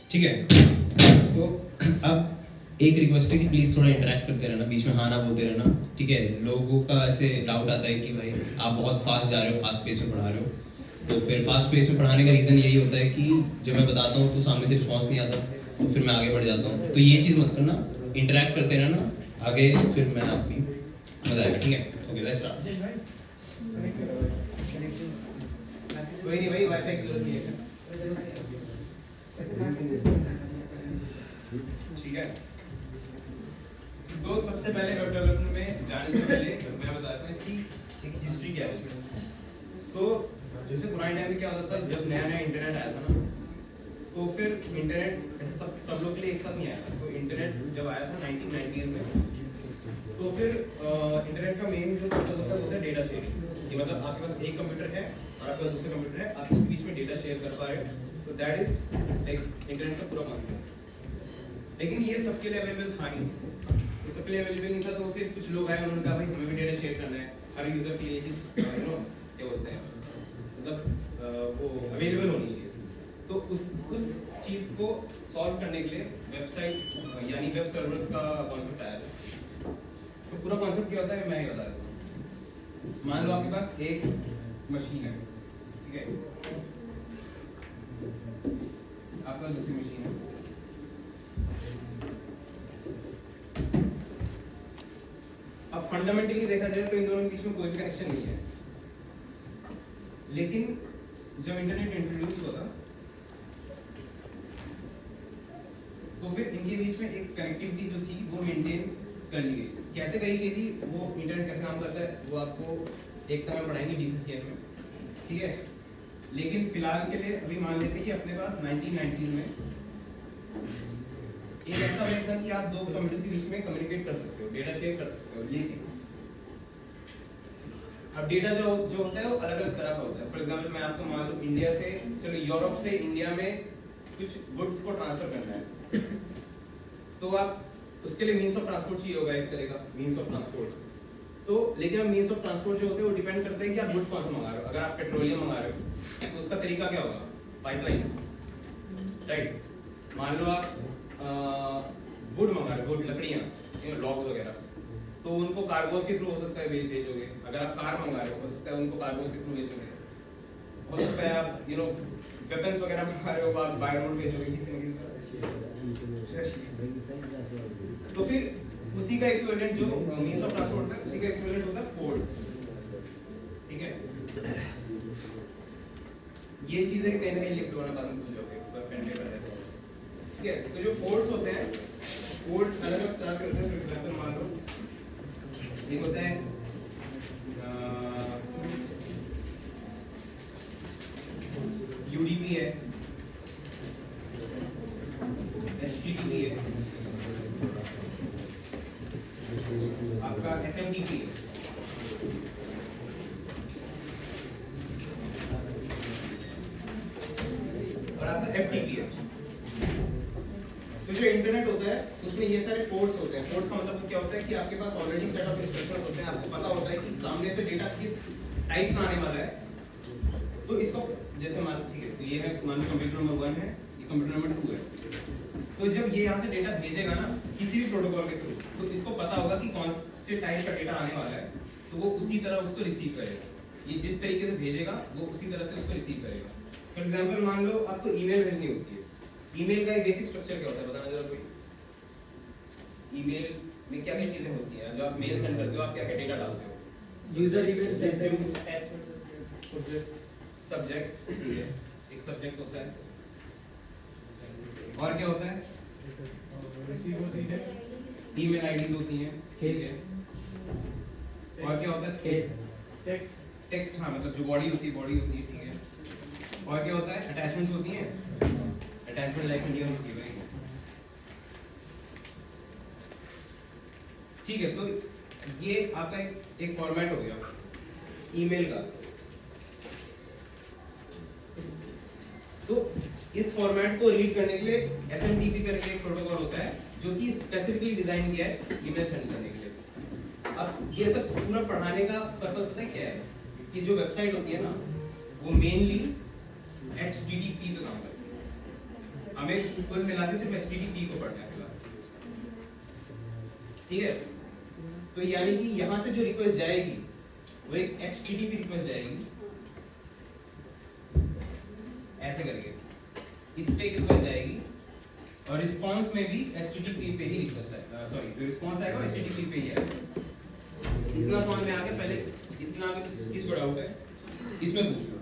ठीक है। तो अब एक रिक्वेस्ट है कि प्लीज़ थोड़ा इंटरेक्ट करते रहना, बीच में हाँ ना बोलते रहना, ठीक है। लोगों का ऐसे डाउट आता है कि भाई आप बहुत फास्ट जा रहे हो, फास्ट पेस में पढ़ा रहे हो, तो फिर फास्ट पेस में पढ़ाने का रीज़न यही होता है कि जब मैं बताता हूँ तो सामने से रिस्पॉन्स नहीं आता, तो फिर मैं आगे बढ़ जाता हूँ। तो ये चीज़ मत करना, इंटरेक्ट करते रहना आगे, फिर मैं आपकी मजा आएगा, ठीक है। Okay let's start. कोई नहीं भाई, वाईफाई की जरूरत नहीं है, ठीक है। तो सबसे पहले वेब डेवलपमेंट में जाने से पहले मैं बताता हूँ इसकी एक हिस्ट्री क्या है। तो जैसे पुराने टाइम में क्या होता था, जब नया नया इंटरनेट आया था ना, तो फिर इंटरनेट ऐसे सब लोग के लिए एक साथ नहीं आया था। तो इंटरनेट जब आया था 1990 में, तो फिर इंटरनेट का मेन जो पर्पस होता है वो होता है डेटा शेयरिंग। कि मतलब आपके पास एक कंप्यूटर है और आपके पास दूसरा कंप्यूटर है, आप इसके बीच में डेटा शेयर कर पा रहे हो, तो दैट इज लाइक इंटरनेट का पूरा कॉन्सेप्ट। लेकिन ये सबके लिए अवेलेबल था नहीं, तो सबके लिए अवेलेबल नहीं था। तो फिर कुछ लोग आए, उन्होंने कहा भाई हमें भी डेटा शेयर करना है, हर यूजर के लिए चीज क्या बोलते हैं, मतलब वो अवेलेबल होनी चाहिए। तो उस चीज को सॉल्व करने के लिए वेबसाइट यानी वेब सर्वर्स का कॉन्सेप्ट आया था। तो पूरा कॉन्सेप्ट क्या होता है मैं ही बता देता हूँ। मान लो आपके पास एक मशीन है, ठीक है, आपका दूसरी मशीन है। अब फंडामेंटली देखा जाए तो इन दोनों के बीच में कोई भी कनेक्शन नहीं है, लेकिन जब इंटरनेट इंट्रोड्यूस हुआ था तो फिर इनके बीच में एक कनेक्टिविटी जो थी वो मेंटेन कर ली गई। कैसे करी गई थी, वो इंटरनेट कैसे काम करता है वो आपको एक तरह पढ़ाएंगे DCCN में, ठीक है। लेकिन फिलहाल के लिए अभी मान लेते हैं कि अपने पास 1990 में एक ऐसा वेब था कि आप दो कंप्यूटर्स के बीच में कम्युनिकेट कर सकते हो, डेटा शेयर कर सकते हो। लेकिन अब डेटा जो होता है वो अलग अलग तरह का होता है। फॉर एग्जांपल मैं आपको मान लूं इंडिया से, चलो यूरोप से इंडिया में कुछ गुड्स को ट्रांसफर करना है, तो आप उसके लिए मींस ऑफ ट्रांसपोर्ट चाहिए होगा, एक तरह का मींस ऑफ ट्रांसपोर्ट। तो लेकिन अब मींस ऑफ ट्रांसपोर्ट जो होते हैं वो डिपेंड करते हैं कि आप गुड्स कौन सा मंगा रहे हो। अगर आप पेट्रोलियम मंगा रहे हो तो उसका तरीका क्या होगा, पाइपलाइन, राइट। मान लो आप वुड मंगा रहे हो, वुड लकड़ियाँ, लॉग्स वगैरह, तो उनको कार्गोस के थ्रू हो सकता है भेजोगे। अगर आप कार मंगा रहे हो सकता है उनको कार्गोस के थ्रू भेजोगे। हो सकता है आप वेपन्स वगैरह मंगा रहे हो, आप बाय रोड भेजोगे किसी न किसी। तो फिर उसी का इक्विवेलेंट जो मींस ऑफ ट्रांसपोर्ट है, उसी का इक्विवेलेंट होता है पोर्ट्स, ठीक है। ये चीजें कहीं ना कहीं लिख दो ना, बाद में भूल जाओगे, पेन पेपर है, ठीक है। तो जो पोर्ट्स होते हैं, पोर्ट्स अलग अलग तरह के होते हैं। फॉर एग्जांपल मान लो एक होता है UDP है, HTTP है, आपका SMTP है, और आपका FTP है। तो जो इंटरनेट होता है उसमें ये सारे पोर्ट्स होते हैं। पोर्ट्स का मतलब क्या होता है कि आपके पास ऑलरेडी सेट ऑफ इंस्ट्रक्शंस होते हैं, आपको पता होता है कि सामने से डेटा किस टाइप का आने वाला है। तो इसको जैसे मान, ठीक है, तो ये है मान लो कंप्यूटर नंबर 1 है, ये कंप्यूटर नंबर 2 है। तो जब ये यहाँ से डेटा भेजेगा ना किसी भी प्रोटोकॉल के थ्रू, तो इसको पता होगा कि कौन से टाइप का डेटा आने वाला है, तो वो उसी तरह उसको रिसीव करेगा। ये जिस तरीके से भेजेगा वो उसी तरह से उसको रिसीव करेगा। फॉर एग्जाम्पल मान लो आपको ईमेल भेजनी होती है। ईमेल का एक बेसिक स्ट्रक्चर क्या होता है बताना जरा कोई। ईमेल में क्या क्या चीजें होती हैं, जो आप मेल सेंड करते हो आप क्या क्या डेटा डालते हो, यूजर ईमेल सेंड, सब्जेक्ट, ठीक है, एक सब्जेक्ट होता है, और क्या होता है, ईमेल आईडीज होती हैं, ठीक है, और क्या होता है, टेक्स्ट, हाँ मतलब जो बॉडी होती है, ठीक है, और क्या होता है, अटैचमेंट्स होती हैं, अटैचमेंट लाइक मीडिया होती है, ठीक है। तो ये आपका एक फॉर्मेट हो गया ईमेल का। तो इस फॉर्मेट को रीड करने के लिए SMTP करके एक प्रोटोकॉल होता है जो कि स्पेसिफिकली डिजाइन किया है ईमेल सेंड करने के लिए। अब ये सब पूरा पढ़ाने का पर्पस पता है क्या है, कि जो वेबसाइट होती है ना वो मेनली HTTP पे काम करती है। हमें कुल मिला के सिर्फ HTTP को पढ़ना है फिलहाल, ठीक है। तो यानी कि यहाँ से जो रिक्वेस्ट जाएगी वो एक HTTP रिक्वेस्ट जाएगी ऐसे करके, इस पे एक रिक्वेस्ट जाएगी और रिस्पांस में भी HTTP पे ही रिक्वेस्ट है, सॉरी जो रिस्पांस आएगा HTTP पे ही आएगा। इतना समझ में आ गया? पहले इतना किसको डाउट है इसमें पूछ लो,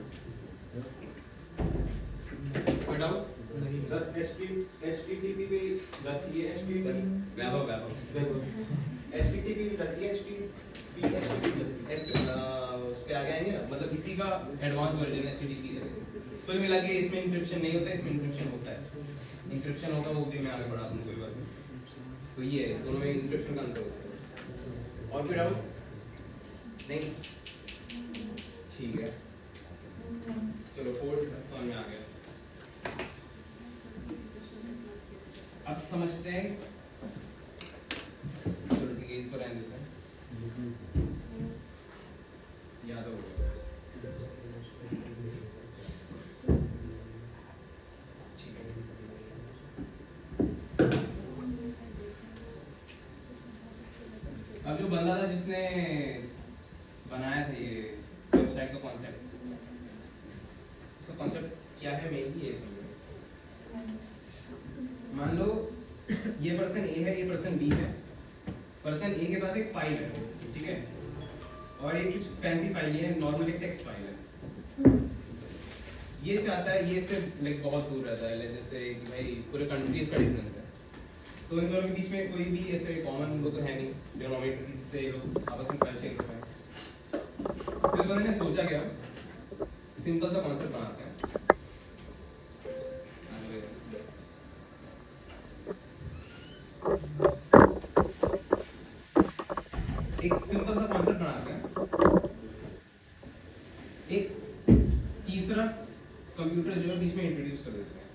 कोई डाउट? सर HTTP पे जाती है वैभव HTTP पे जाती है उस पे आगे आएंगे ना, मतलब इसी का एडवांस वर्जन है HTTPS। कुल मिला के इसमें इंक्रिप्शन नहीं होता है, इसमें इंक्रिप्शन होता है। इंक्रिप्शन होगा वो भी मैं आगे बढ़ा दूंगा, कोई बात नहीं। तो ये दोनों में इंक्रिप्शन का अंतर होता है। और कोई डाउट नहीं? ठीक है, चलो कोड समझ में आ गया। अब समझते हैं, चलो ठीक है इसको रहने देते हैं, याद हो गया। ठीक है, अब जो बंदा था जिसने बनाया था ये वेबसाइट का कॉन्सेप्ट, उसका कॉन्सेप्ट क्या है मेनली ये समझो। मान लो ये पर्सन ए है, ये पर्सन बी है। पर्सन ए के पास एक फाइल है, ठीक है, और ये कुछ फैंसी फाइल है, नॉर्मल एक टेक्स्ट फाइल है। ये चाहता है, ये से लाइक बहुत दूर रहता है, जैसे कि भाई पूरे कंट्रीज का डिफरेंस है, तो इन दोनों के बीच में कोई भी ऐसे कॉमन वो तो है नहीं डिनोमिनेटर जिससे ये लोग आपस में कल चेंज कर पाए। फिर मैंने सोचा क्या, सिंपल सा कॉन्सेप्ट बनाते हैं। एक सिंपल सा कॉन्सेप्ट बनाते हैं, एक तीसरा कंप्यूटर जो है बीच में इंट्रोड्यूस कर देते हैं,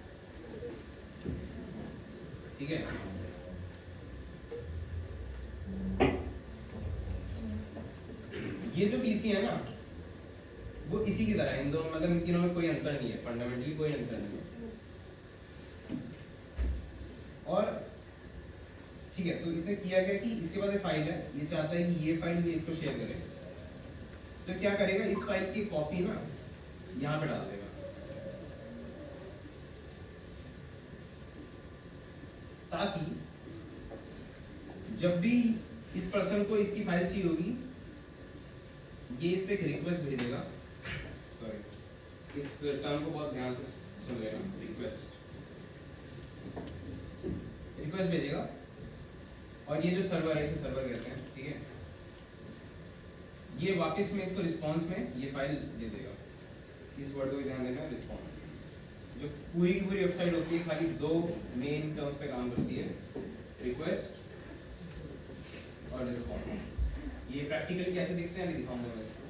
ठीक है। ये जो पीसी है ना वो इसी की तरह है, इन दोनों मतलब इन तीनों में कोई अंतर नहीं है, फंडामेंटली कोई अंतर नहीं है। और ठीक है, तो इसने किया क्या कि इसके पास एक फाइल है, ये चाहता है कि ये फाइल ये इसको शेयर करे, तो क्या करेगा, इस फाइल की कॉपी ना यहाँ पे डाल देगा, ताकि जब भी इस पर्सन को इसकी फाइल चाहिए होगी, ये इस पे एक रिक्वेस्ट भेजेगा, सॉरी इस टर्म को बहुत ध्यान से सुन लेना, रिक्वेस्ट भेजेगा, और ये जो सर्वर है इसे सर्वर कहते हैं, ठीक है। ये वापस में इसको रिस्पांस में ये फाइल दे देगा, इस वर्ड को भी ध्यान देना, रिस्पांस। जो पूरी की पूरी वेबसाइट होती है खाली दो मेन टर्म्स पे काम करती है, रिक्वेस्ट और रिस्पांस। ये प्रैक्टिकली कैसे दिखते हैं मैं दिखाऊंगा मैं इसको।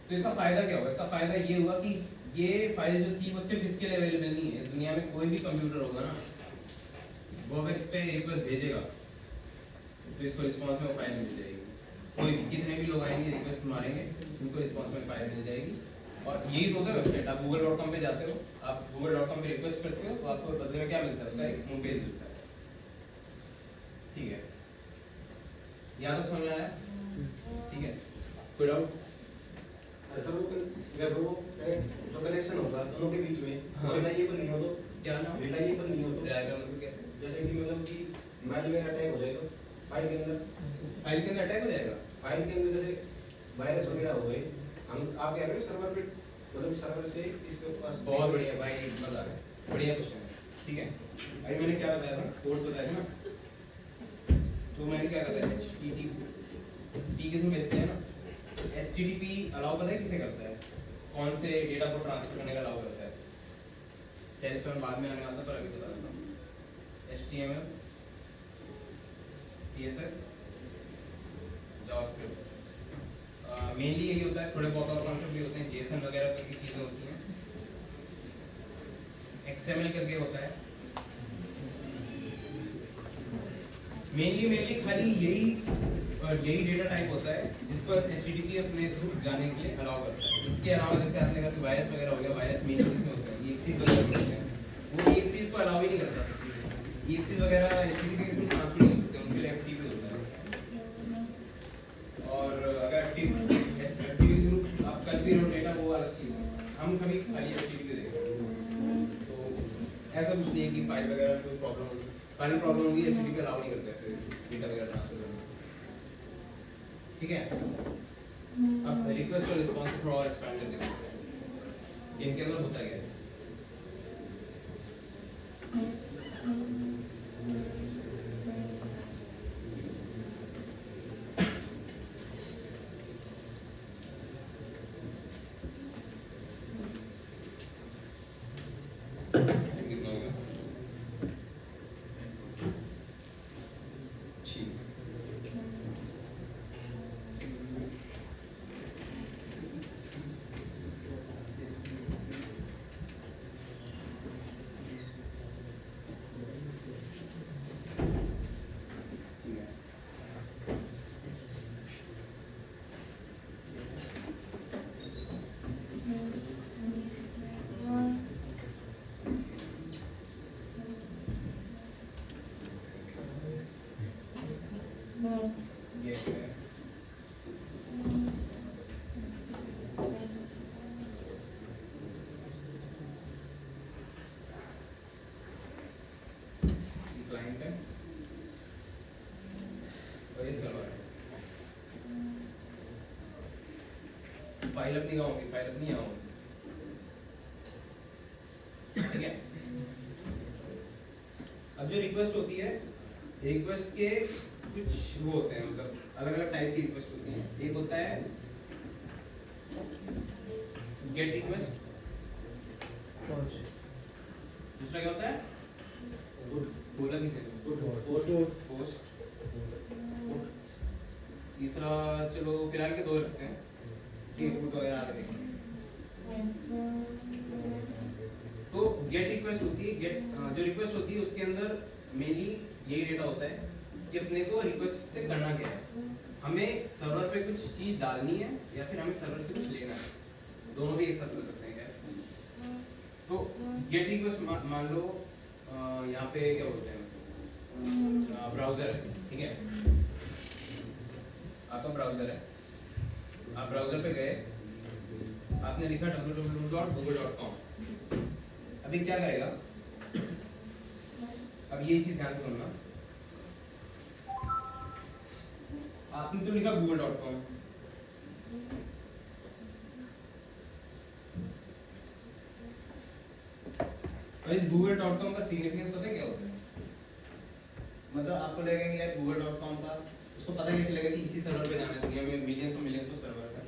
तो इसका फायदा क्या होगा, इसका फायदा ये हुआ कि ये फाइल जो थी वो सिर्फ इसके लिए अवेलेबल नहीं है, दुनिया में कोई भी कंप्यूटर होगा ना वो इस पे रिक्वेस्ट भेजेगा तो इसको रिस्पांस में वो फाइल मिल जाएगी। कोई भी कितने भी लोग आएंगे रिक्वेस्ट मारेंगे उनको रिस्पांस में फाइल मिल जाएगी। और यही तो है वेबसाइट, आप google.com पे जाते हो, आप google.com पे रिक्वेस्ट करते हो तो आपको बदले में क्या मिलता है, उसका एक होम पेज मिलता है, ठीक है। यहाँ तक समझ आया? ठीक है, कोई डाउट? सर वो जो कनेक्शन होगा दोनों के बीच में, हाँ। रिलायबल नहीं हो तो क्या नाम? रिलायबल नहीं हो तो मतलब कैसे? जैसे कि मतलब कि मान लो अटैक हो जाए तो फाइल के अंदर अटैक हो जाएगा, फाइल के अंदर जैसे वायरस वगैरह हो गए, हम आप क्या करें सर्वर पे, मतलब सर्वर से इसके पास। बहुत बढ़िया भाई, मजा आ गया, बढ़िया क्वेश्चन है, ठीक है। अभी मैंने क्या बताया था, कोड बताया था ना, तो मैंने क्या बताया, HTTP के थ्रू भेजते हैं ना, HTTP अलाउ पता है किसे करता है, कौन से डेटा को ट्रांसफर करने का अलाउ करता है, चलिए इस पर बाद में आने वाला था पर अभी बता देता हूँ। HTML, CSS, जावास्क्रिप्ट, मेनली यही होता है, थोड़े बहुत और कॉन्सेप्ट भी होते हैं, JSON वगैरह की चीज़ें होती हैं, XML करके होता है, मेनली खाली यही डेटा टाइप होता है जिस पर HTTP अपने थ्रू जाने के लिए अलाउ करता है। इसके अलावा जैसे आपने कहा कि वायरस वगैरह हो गया, वायरस मेनली इसमें होता है, ये इसी तरह होते हैं, DXC वगैरह HTTP के थ्रू ट्रांसफर नहीं हो सकते, उनके लिए FTP होता है। और अगर FTP के थ्रू आप कल भी डेटा वो अलग चीज़ है, हम कभी खाली HTTP देखेंगे। तो ऐसा कुछ नहीं है कि फाइल वगैरह में कोई प्रॉब्लम होगी, फाइल प्रॉब्लम होगी HTTP अलाउ नहीं करते फिर डेटा वगैरह ट्रांसफर करना। ठीक है, अब रिक्वेस्ट और रिस्पांस थोड़ा और एक्सपेंड कर देते हैं, इनके अंदर होता क्या है। कितना होगा? ठीक। ये है क्लाइंट है और ये सर्वर है। फाइल अपनी कहाँ होगी? फाइल अपनी यहाँ होगी। ठीक है, अब जो रिक्वेस्ट होती है, रिक्वेस्ट के कुछ वो होते हैं, मतलब अलग अलग टाइप की रिक्वेस्ट होती हैं। एक होता है गेट रिक्वेस्ट, दूसरा क्या होता है? बोला किसे? पोस्ट। तीसरा चलो फिलहाल के दो रखते हैं, ठीक है, पुट वगैरह आगे देखेंगे। तो गेट रिक्वेस्ट होती है, गेट जो रिक्वेस्ट होती है उसके अंदर मेनली यही डेटा होता है कि अपने को रिक्वेस्ट से करना क्या है, हमें सर्वर पे कुछ चीज डालनी है या फिर हमें सर्वर से कुछ लेना है, दोनों भी एक साथ कर सकते हैं क्या। तो गेट रिक्वेस्ट मान लो यहाँ पे क्या बोलते हैं, ब्राउजर है, ठीक है, आपका ब्राउजर है, आप ब्राउजर पे गए, आपने लिखा www.google.com। अभी क्या करेगा, अब ये चीज ध्यान से सुनना, आपने तो लिखा google.com, और इस google.com का सिग्निफिकेंस पता है क्या होता है? मतलब आपको लगेगा कि यार google.com का, उसको पता कैसे लगेगा कि इसी सर्वर पे जाना है, दुनिया में मिलियंस ऑफ सर्वर्स हैं।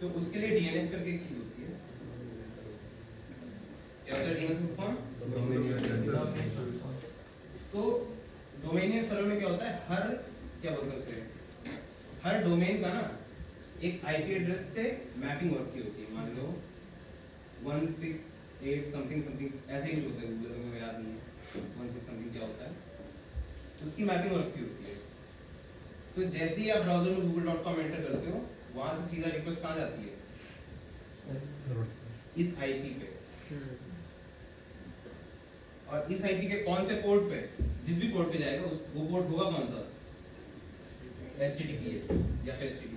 तो उसके लिए DNS करके एक चीज होती है, क्या होता है DNS फॉर्म? तो डोमेन नेम सर्वर में क्या होता है, हर क्या बोलते हैं उसे, हर डोमेन का ना एक IP एड्रेस से मैपिंग वर्क की होती है। मान लो 168 समथिंग समथिंग ऐसे ही कुछ होता है, गूगल में याद नहीं है 16 समथिंग क्या होता है, उसकी मैपिंग वर्क की होती है। तो जैसे ही आप ब्राउज़र में google.com एंटर करते हो, वहां से सीधा रिक्वेस्ट कहाँ जाती है? इस IP पे, और इस IP के कौन से पोर्ट पे, जिस भी पोर्ट पे जाएगा वो पोर्ट होगा कौन सा? HTTPS या फिर HTTP।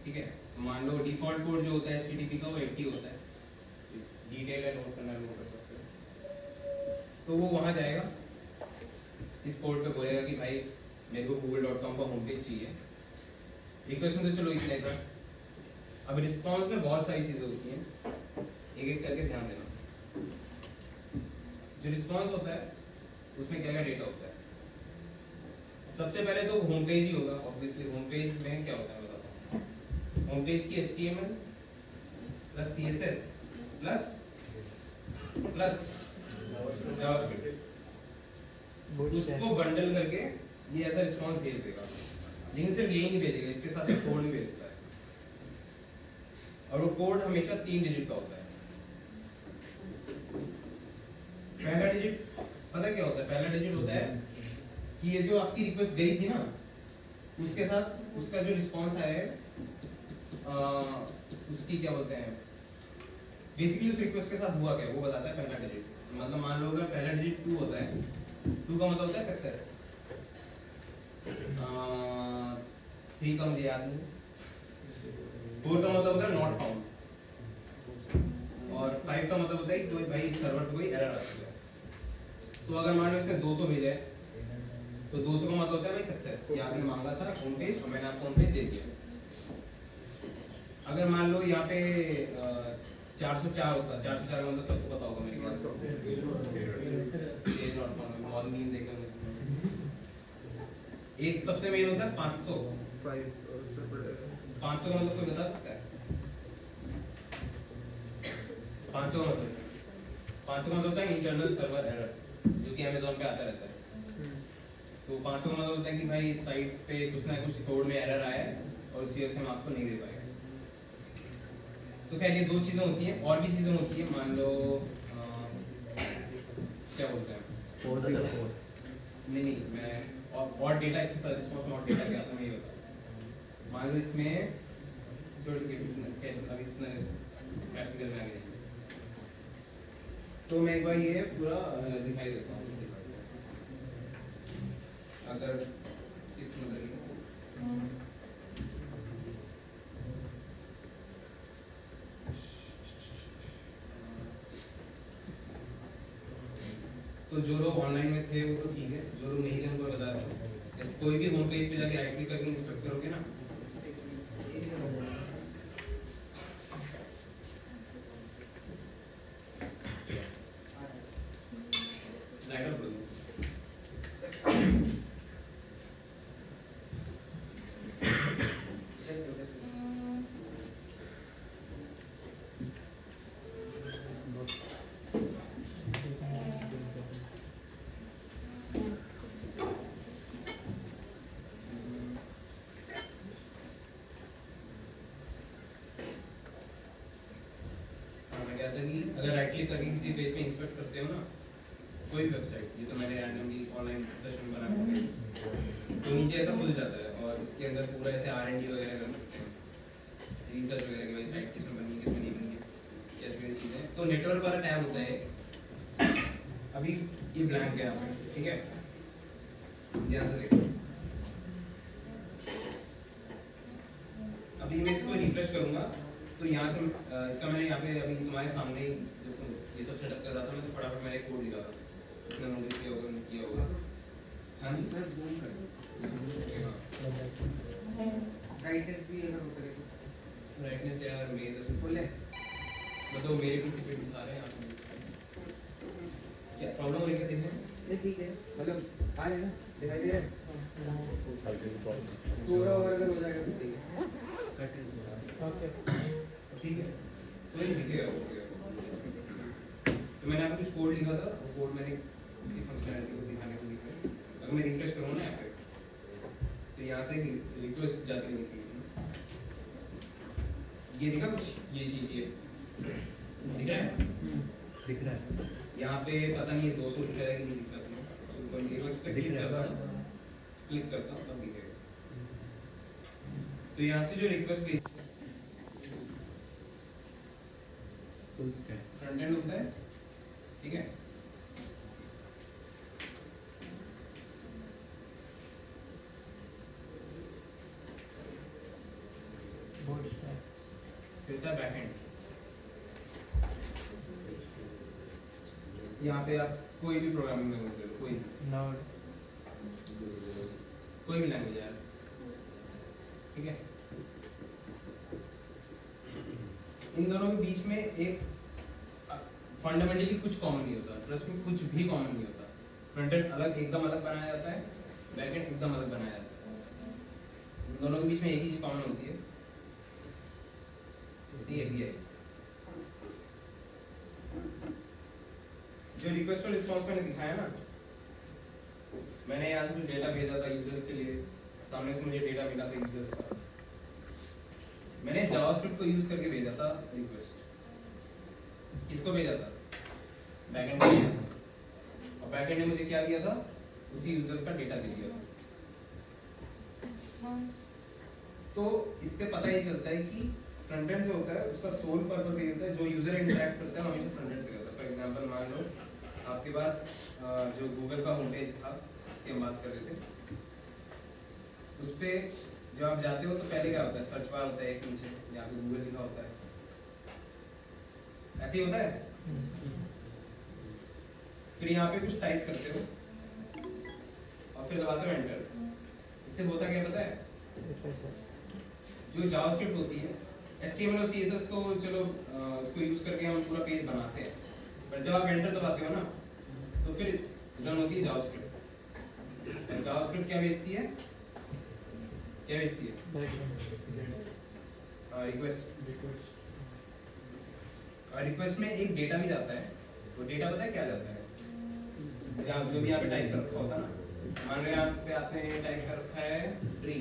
ठीक है, तो मान लो डिफॉल्ट पोर्ट जो होता है HTTP का वो 80 होता है, डिटेल है नोट करना नोट कर सकते हो। तो वो वहां जाएगा, इस पोर्ट पे बोलेगा कि भाई मेरे को google.com का होम पेज चाहिए। रिक्वेस्ट में तो चलो इतने का, अब रिस्पांस में बहुत सारी चीजें होती हैं, एक एक करके ध्यान देना। जो रिस्पांस होता है उसमें क्या क्या डेटा होता है? सबसे पहले तो होम पेज ही होगा, ऑब्वियसली। होम पेज में क्या होता है बताता हूँ। होम पेज की HTML plus CSS plus JavaScript, उसको बंडल करके ये ऐसा रिस्पांस भेज देगा। लेकिन सिर्फ यही नहीं भेजेगा, इसके साथ एक कोड भी भेजता है, और वो कोड हमेशा 3 डिजिट का होता है। पहला डिजिट पता क्या होता है? पहला डिजिट होता है कि ये जो आपकी रिक्वेस्ट गई थी ना, उसके साथ उसका जो रिस्पांस आया है, उसकी क्या बोलते हैं, बेसिकली उस रिक्वेस्ट के साथ हुआ क्या वो बताता है पहला डिजिट। मतलब मान लो अगर पहला डिजिट 2 होता है, 2 का मतलब होता है सक्सेस, 3 का मुझे याद नहीं, 4 का मतलब होता है नॉट फाउंड, और 5 का मतलब होता है कि कोई भाई सर्वर पे कोई एरर आ चुका है। तो अगर मान लो इसने 200 भेजा है, तो 200 का मतलब होता है भाई सक्सेस, कि आपने मांगा था होम पेज और मैंने आपको होम पेज दे दिया। अगर मान लो यहाँ पे 404 होता, 404 का मतलब सबको पता होगा मेरे ख्याल से, एक सबसे मेन होता है 500, 500 का मतलब कोई बता सकता है? 500 का मतलब 500 का मतलब होता है इंटरनल सर्वर एरर, जो कि अमेज़न पे आता रहता है। तो 500 का मतलब होता है कि भाई साइट पे कुछ ना कुछ कोड में एरर आया है और उसी वजह से हम आपको नहीं दे पाएंगे। तो खैर ये 2 चीज़ें होती हैं, और भी चीज़ें होती हैं, मान लो क्या बोलते हैं, नहीं मैं और डेटा, इसके साथ रिस्पॉन्स में और डेटा क्या आता है मैं ये बताऊँ। मान लो इसमें छोड़ के अभी इतना प्रैक्टिकल में आ गया, तो मैं एक बार ये पूरा दिखाई देता हूँ, अगर इस नंबर तो जो लोग ऑनलाइन में थे वो तो ठीक है, जो लोग नहीं थे उनको बता रहा हूँ। जैसे कोई भी होम पेज पे जाके राइट क्लिक करके इंस्पेक्ट करोगे ना, लाइटर बोल दो। मैं कहता कि अगर राइट क्लिक करके किसी पेज पे इंस्पेक्ट करते हो ना, कोई वेबसाइट, ये तो मैंने रैंडमली ऑनलाइन सेशन बना के, तो नीचे ऐसा खुल जाता है और इसके अंदर पूरा ऐसे R&D वगैरह कर सकते हैं, रिसर्च वगैरह की भाई साइट किसमें बनी किसमें नहीं बनी, कैसे कैसी चीज़ें। तो नेटवर्क वाला टैब होता है, अभी ये ब्लैंक है यहाँ पे, ठीक है, ध्यान से देखो। अभी मैं इसको रिफ्रेश करूंगा तो यहाँ से इसका मैंने यहाँ पे अभी तुम्हारे सामने ही जो ये सब सेटअप कर रहा था, मैं तो फटाफट मैंने कोड लिखा था, उसने नोटिस किया होगा, किया होगा। हाँ जी, ब्राइटनेस भी अगर हो सके तो ब्राइटनेस यार मेरे तो बोले मतलब मेरे पीसी पे दिखा रहे हैं आप, क्या प्रॉब्लम हो रही है देखने में? नहीं ठीक है, मतलब आ रहे हैं ना, दिखाई दे रहा है थोड़ा और अगर हो जाएगा तो सही है। ओके ठीक है, तो ये दिखेगा हो गया। तो मैंने आपको कुछ कोड लिखा था, वो कोड मैंने इसी फंक्शनैलिटी को दिखाने के लिए, अगर मैं रिफ्रेश करूँगा ना यहाँ पे, तो यहाँ से रिक्वेस्ट जाती है दिखेगी, ये दिखा कुछ, ये चीज़ ये दिख रहा है, दिख रहा है यहाँ पे पता नहीं 200 दिख रहा है कि नहीं दिख रहा है, तो एक बार इस पे क्लिक करता हूँ, क्लिक करता हूँ तब दिखेगा। तो यहाँ से जो रिक्वेस्ट भेज फ्रंट एंड होता है, ठीक है, फिर होता है बैक एंड। यहाँ पे आप कोई भी प्रोग्रामिंग लैंग्वेज ले लो, कोई भी लैंग्वेज यार, ठीक है। इन दोनों के बीच में एक फंडामेंटली कुछ कॉमन नहीं होता, ट्रस्ट में कुछ भी कॉमन नहीं होता। फ्रंट एंड अलग एकदम अलग बनाया जाता है, बैक एंड एकदम अलग बनाया जाता है। इन दोनों के बीच में एक ही चीज कॉमन होती है, API। जो रिक्वेस्ट और रिस्पॉन्स मैंने दिखाया ना, मैंने यहाँ से कुछ डेटा भेजा था यूजर्स के लिए, सामने से मुझे डेटा मिला था यूजर्स का, मैंने जावास्क्रिप्ट को यूज करके भेजा था रिक्वेस्ट, किसको भेजा था? बैकएंड को, और बैकएंड ने मुझे क्या दिया था? उसी यूजर्स का डेटा दे दिया था। तो इससे पता ये चलता है कि फ्रंट एंड जो होता है उसका सोल पर्पस ये होता है, जो यूजर इंटरेक्ट करता है हमेशा फ्रंट एंड से करता है। फॉर एग्जांपल मान लो आपके पास जो गूगल का होम पेज था जिसकी हम बात कर रहे थे, उस पे जब आप जाते हो तो पहले क्या होता है, सर्च बार होता है एक नीचे, यहाँ पे गूगल लिखा होता है, ऐसे ही होता है। फिर यहाँ पे कुछ टाइप करते हो और फिर दबाते हो एंटर। इससे होता क्या पता है, जो जावास्क्रिप्ट होती है, HTML और CSS तो चलो इसको यूज करके हम पूरा पेज बनाते हैं, पर जब आप एंटर दबाते हो ना तो फिर रन होती है जावास्क्रिप्ट। जावास्क्रिप्ट क्या भेजती है, क्या भेजती है, रिक्वेस्ट। और रिक्वेस्ट में एक डेटा भी जाता है, वो डेटा पता है क्या जाता है, जहाँ जो भी यहाँ पे टाइप कर रखा होता है ना, मान लो यहाँ पे आपने टाइप कर रखा है ट्री,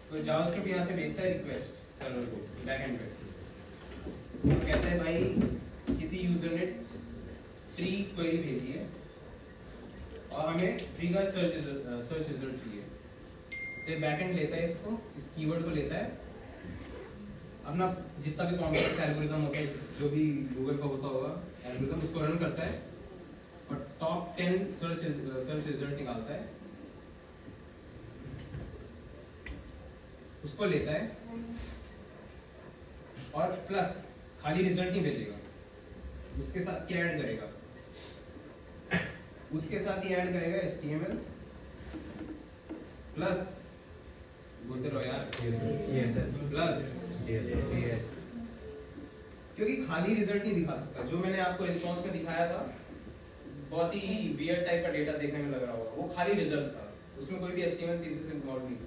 तो जावास्क्रिप्ट यहाँ से भेजता है रिक्वेस्ट सर्वर को बैकएंड पे, तो कहता है भाई किसी यूजर ने ट्री क्वेरी भेजी है और हमें ट्री का सर्च रिजल्ट चाहिए। तो बैकएंड लेता है इसको, इस कीवर्ड को लेता है, अपना जितना भी कॉम्प्लेक्स एल्गोरिथम होता है, जो भी गूगल का होता होगा एल्गोरिथम, उसको रन करता है और टॉप 10 सर्च रिजल्ट निकालता है, उसको लेता है और प्लस खाली रिजल्ट नहीं भेजेगा, उसके साथ क्या ऐड करेगा, उसके साथ ही ऐड करेगा HTML प्लस, बोलते रहो यार, प्लस क्योंकि खाली रिजल्ट नहीं दिखा सकता। जो मैंने आपको रिस्पॉन्स में दिखाया था, बहुत ही वियर्ड टाइप का डेटा देखने में लग रहा होगा, वो खाली रिजल्ट था, उसमें कोई भी HTML CSS इन्वॉल्व नहीं था।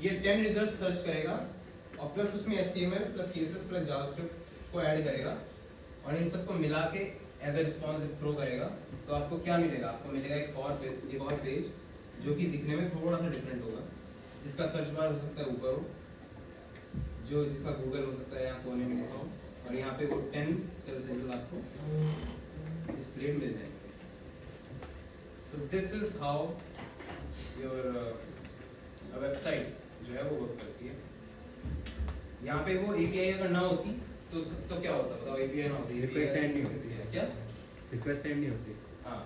ये 10 रिजल्ट सर्च करेगा और प्लस उसमें HTML plus CSS plus JavaScript को ऐड करेगा और इन सबको मिला के एज ए रिस्पॉन्स थ्रो करेगा। तो आपको क्या मिलेगा, आपको मिलेगा एक और पेज जो कि दिखने में थोड़ा सा डिफरेंट होगा, जिसका सर्च बार हो सकता है ऊपर हो, जो जिसका गूगल हो सकता है यहाँ कोने में लिखा हो, और यहाँ पे वो 10 सर्च रिजल्ट आपको डिस्प्ले मिल जाएंगे। So this is how your website जो है वो वर्क करती है। यहाँ पे वो API अगर ना होती तो क्या होता, बताओ, API ना होती, रिक्वेस्ट सेंड नहीं होती, क्या रिक्वेस्ट सेंड नहीं होती। हाँ,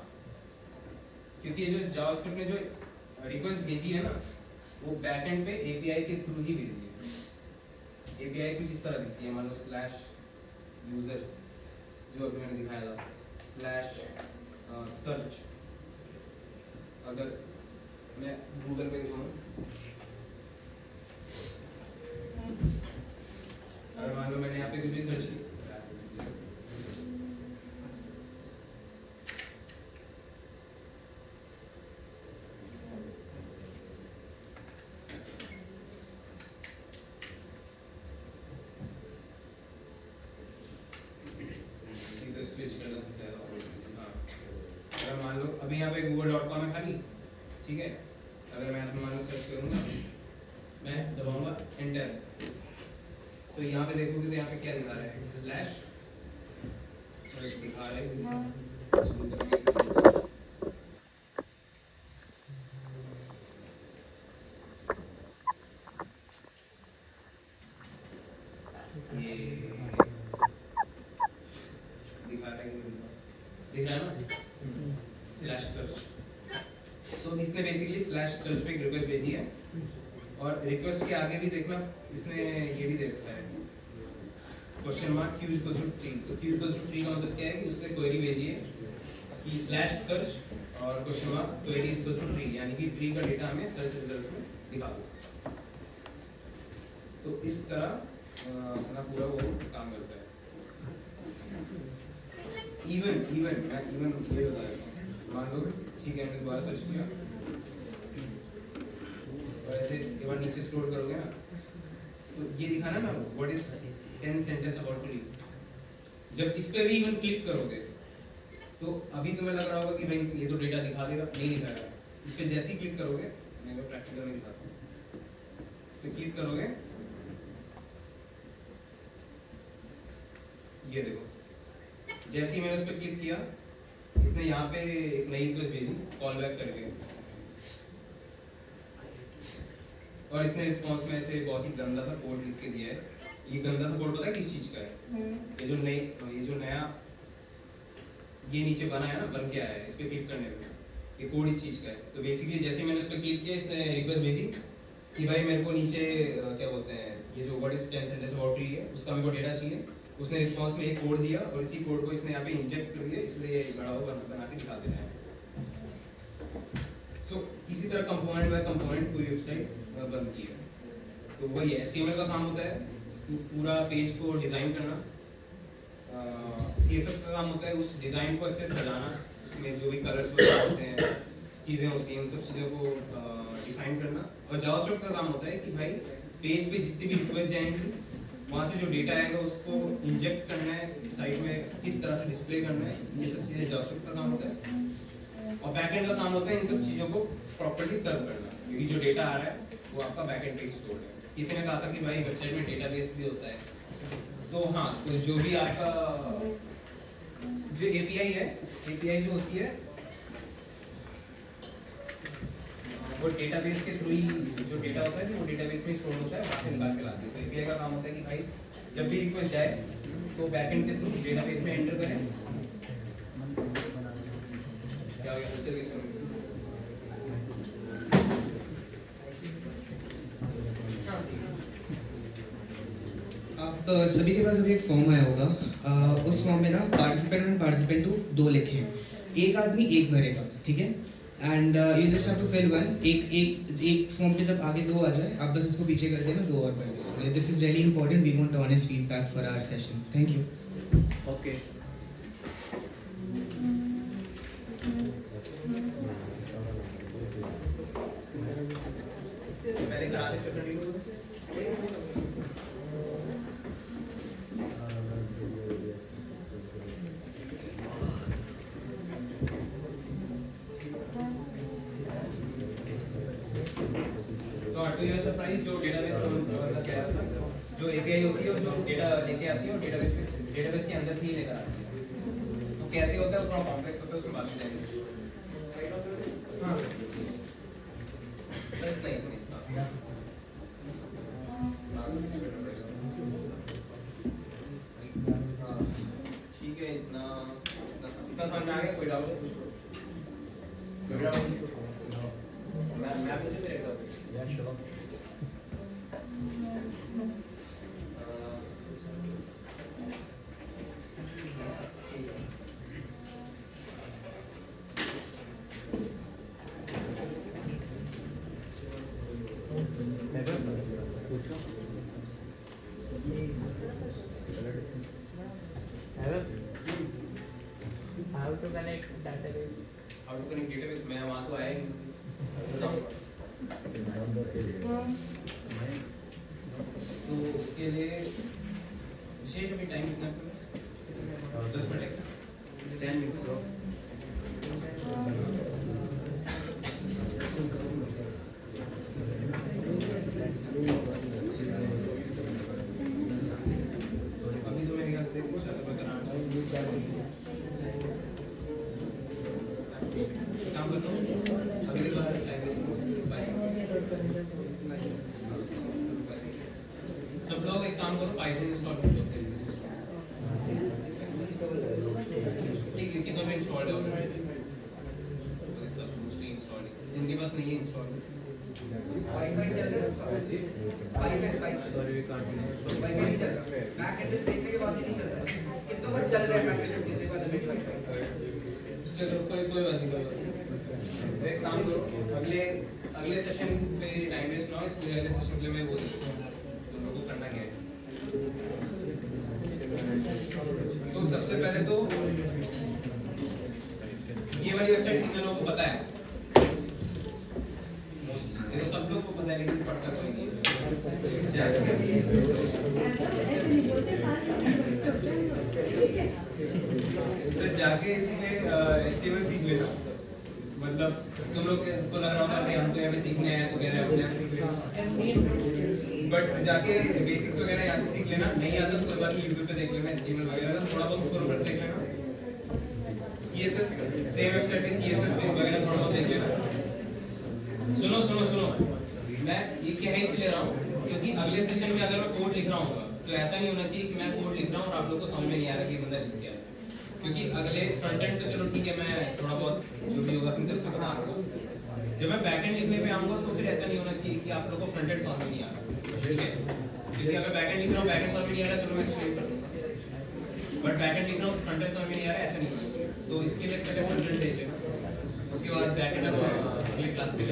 क्योंकि ये जो जावास्क्रिप्ट ने जो रिक्वेस्ट भेजी है ना, वो बैकएंड पे API के थ्रू ही भेजी है। API कुछ इस तरह दिखती है, मान लो स्लैश यूजर्स जो अभी मैंने दिखाया था, स्लैश सर्च, अगर मैं गूगल पे जाऊँ, अगर मान लो मैंने यहाँ पे कुछ भी सर्च किया, तो स्विच करना सबसे ज़्यादा। हाँ, अगर मान लो अभी यहाँ पे google.com है खाली, ठीक है, अगर मैं मान लो सर्च करूँगा, मैं दबाऊंगा एंटर, तो यहाँ पे देखोगे तो यहाँ पे क्या दिखा रहा है, स्लैश दिखा रहे हैं। ये दिखा रहा है, दिख रहा है ना, स्लैश सर्च। तो इसने बेसिकली स्लैश सर्च पे एक रिक्वेस्ट भेजी है, और रिक्वेस्ट के आगे भी देखना, इसने ये भी दे रखा है question mark q equal to 3। तो q इक्वल टू 3 का मतलब क्या है कि उसने क्वेरी भेजी है कि स्लैश सर्च और question mark query equal to 3, यानी कि 3 का डेटा हमें सर्च रिजल्ट में दिखा दो। तो इस तरह अपना पूरा वो काम करता है। इवन ये बता देता हूँ, मान लो ठीक है, मैंने दोबारा सर्च किया और ऐसे एक बार नीचे स्क्रॉल करोगे ना, तो ये दिखाना ना, what is 10 sentence about tree. जब इस पे भी इवन क्लिक करोगे तो अभी तुम्हें लग रहा होगा कि भाई ये तो डेटा दिखा देगा, नहीं दिखाएगा। इस पे जैसे ही क्लिक करोगे, मैं तो प्रैक्टिकल में दिखाता हूँ, तो क्लिक करोगे, ये देखो, जैसे ही मैंने उस पर क्लिक किया, इसने यहाँ पे एक नई रिक्वेस्ट भेजी कॉल बैक करके, और इसने रिस्पॉन्स में ऐसे बहुत ही गंदा सा कोड लिख के दिया है। ये गंदा सा कोड पता है किस चीज का है? ये जो नया ये नीचे बना है ना, बन के आया है, इस पे क्लिक करने पे ये कोड इस चीज का है। तो बेसिकली जैसे मैंने उस पर क्लिक किया, इसने रिक्वेस्ट भेजी कि भाई मेरे को नीचे क्या बोलते हैं, ये जो what is 10 sentence about tree है उसका मेरे को डेटा चाहिए। उसने रिस्पांस में एक कोड दिया और इसी कोड को इसने यहाँ पे इंजेक्ट कर दिया, इसलिए ये बड़ा वो बना के दिखा दे रहा है। सो इसी तरह कंपोनेंट बाय कंपोनेंट पूरी वेबसाइट बनती है। तो वही है, HTML का काम होता है पूरा पेज को डिजाइन करना, CSS का काम होता है उस डिजाइन को अच्छे से सजाना, उसमें जो भी कलर्स वगैरह होते हैं, चीजें होती हैं, उन सब चीजों को डिफाइन करना। और जावास्क्रिप्ट का काम होता है कि भाई पेज पे जितनी भी रिक्वेस्ट जाएंगी वहाँ से जो डेटा आएगा उसको इंजेक्ट करना है, साइट में किस तरह से डिस्प्ले करना है, ये सब चीजें जावास्क्रिप्ट का काम होता है। और बैकएंड का काम होता है इन सब चीजों को प्रॉपर्ली सर्व करना, क्योंकि जो डेटा आ रहा है वो आपका बैकएंड पे स्टोर है। किसी ने कहा था कि भाई वेबसाइट में डेटाबेस भी होता है, तो हाँ, तो जो भी आपका जो API है, API जो होती है वो डेटाबेस के थ्रू ही जो डेटा होता है वो डेटाबेस में स्टोर होता है, वहाँ से निकाल के लाते हैं। तो API का काम होता है कि भाई जब भी रिक्वेस्ट जाए तो बैकएंड के थ्रू डेटाबेस में एंटर करें। क्या हो गया डेटाबेस में? आप सभी के पास अभी एक फॉर्म आया होगा, उस फॉर्म में ना पार्टिसिपेंट 1 पार्टिसिपेंट 2 दो लिखे हैं। एक आदमी एक भरेगा, ठीक है, and you just have to fill one. एक फॉर्म पे जब आगे 2 आ जाए आप बस उसको पीछे कर देना, 2 और भर देना। This is really important, we want honest feedback for our sessions. Thank you. Okay पहले करा दे फिर कंटिन्यू करो। तो टू योर सरप्राइज जो डेटाबेस का क्या है, जो API होती है वो जो डेटा लेके आती है और डेटाबेस के अंदर से ही लेकर आती है। तो कैसे होता है, थोड़ा कॉम्प्लेक्स होता है, उसमें बात में जाएंगे। हाँ बस नहीं ठीक है, इतना समझ में आ गया? कोई डाउट है? कोई डाउट नहीं? मैं पूछूं फिर एक topic? How to connect database? How to connect database? मैं वहाँ तो आया ही नहीं। तो उसके लिए विशेष अभी टाइम कितना है? 10 मिनट, 10 मिनट। अभी तो मेरे ख्याल से कुछ ज़्यादा कराना काम करता हूँ, अगली बार टाइम सब लोग एक काम करो, पाइथन इंस्टॉल कर दो। ठीक है, कितना में इंस्टॉल है ऑलरेडी? सब मोस्टली इंस्टॉल है, जिनके पास नहीं है इंस्टॉल वाईफाई चल रहा है, WiFi sorry we can't WiFi नहीं चल रहा, बैक एंड पैसे के बाद नहीं चल रहा, कितना बार चल रहा है बैक एंड पैसे के बाद अभी वाईफाई। चलो कोई बात नहीं, कोई बात नहीं। एक काम करो, अगले सेशन पे टाइम वेस्ट ना हो, इसलिए अगले सेशन के लिए मैं वो देखूँ तुम लोगों को करना क्या है। तो सबसे पहले तो ये वाली वेबसाइट कितने लोगों को पता है? ये तो सब लोग को पता है, लेकिन पढ़ता कोई नहीं है। तो जाके इसमें HTML सीख लेना। मतलब तुम लोग को लग रहा होगा कि हम तो यहाँ पे सीखने आए तो कह रहे हैं यहाँ सीख लेना, बट जाके बेसिक्स वगैरह यहाँ से सीख लेना। नहीं आता तो कोई बात नहीं, यूट्यूब पे देख लेना HTML वगैरह, थोड़ा बहुत फॉरवर्ड देख लेना। CSS सेम वेबसाइट पे CSS वगैरह थोड़ा बहुत देख लेना। सुनो मैं ये क्या है इसलिए ले रहा हूँ क्योंकि अगले सेशन में अगर मैं कोड लिख रहा हूँ तो ऐसा नहीं होना चाहिए कि मैं कोड लिख रहा हूँ और आप लोग को समझ में नहीं आ रहा कि ये बंदा लिख क्या है। क्योंकि अगले फ्रंट एंड तो चलो ठीक है, मैं थोड़ा बहुत जो भी होगा अपनी तरफ से बता आपको। जब मैं बैक एंड लिखने पे आऊंगा तो फिर ऐसा नहीं होना चाहिए कि आप लोगों को फ्रंट एंड समझ में नहीं आ रहा, ठीक है? क्योंकि अगर बैक एंड लिख रहा हूँ, बैक एंड समझ में नहीं आ रहा, चलो मैं एक्सप्लेन कर दूंगा। बट बैक एंड लिख रहा हूँ, फ्रंट एंड समझ में नहीं आ रहा, ऐसा नहीं होना चाहिए। तो इसके लिए पहले फ्रंट एंड देते हैं, उसके बाद बैक एंड अगले क्लास में